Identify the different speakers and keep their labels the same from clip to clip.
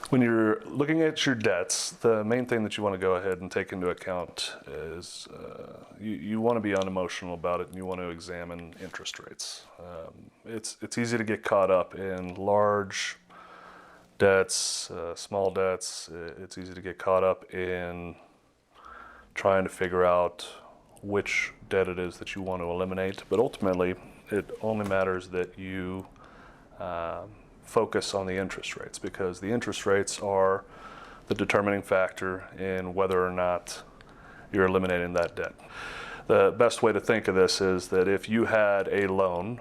Speaker 1: When you're looking at your debts, the main thing that you want to go ahead and take into account is you want to be unemotional about it, and you want to examine interest rates. It's easy to get caught up in large debts, small debts. It's easy to get caught up in trying to figure out which debt it is that you want to eliminate, but ultimately it only matters that you focus on the interest rates, because the interest rates are the determining factor in whether or not you're eliminating that debt. The best way to think of this is that if you had a loan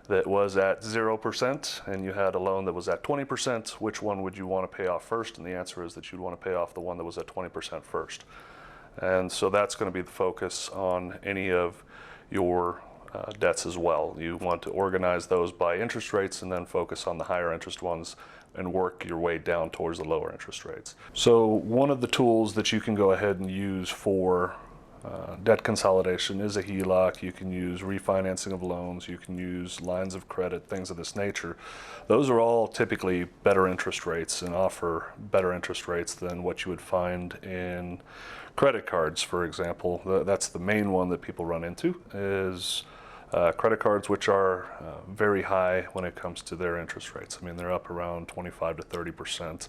Speaker 1: that was at 0% and you had a loan that was at 20%, which one would you want to pay off first? And the answer is that you'd want to pay off the one that was at 20% first. And so that's going to be the focus on any of your debts as well. You want to organize those by interest rates and then focus on the higher interest ones and work your way down towards the lower interest rates. So one of the tools that you can go ahead and use for debt consolidation is a HELOC. You can use refinancing of loans, you can use lines of credit, things of this nature. Those are all typically better interest rates and offer better interest rates than what you would find in credit cards, for example. That's the main one that people run into, is credit cards, which are very high when it comes to their interest rates. I mean, they're up around 25 to 30%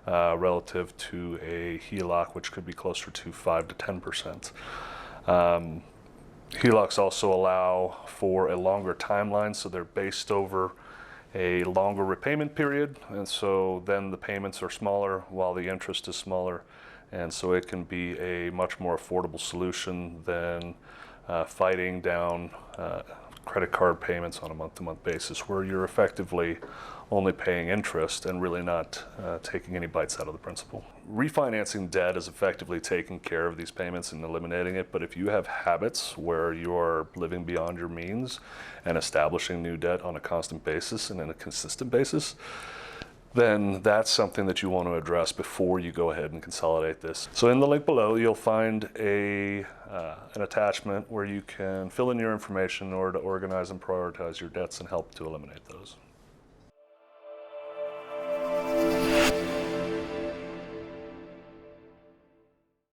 Speaker 1: relative to a HELOC, which could be closer to 5 to 10%. HELOCs also allow for a longer timeline, so they're based over a longer repayment period, and so then the payments are smaller while the interest is smaller, and so it can be a much more affordable solution than fighting down credit card payments on a month-to-month basis, where you're effectively only paying interest and really not taking any bites out of the principal. Refinancing debt is effectively taking care of these payments and eliminating it, but if you have habits where you're living beyond your means and establishing new debt on a constant basis and in a consistent basis, then that's something that you want to address before you go ahead and consolidate this. So in the link below, you'll find an attachment where you can fill in your information in order to organize and prioritize your debts and help to eliminate those.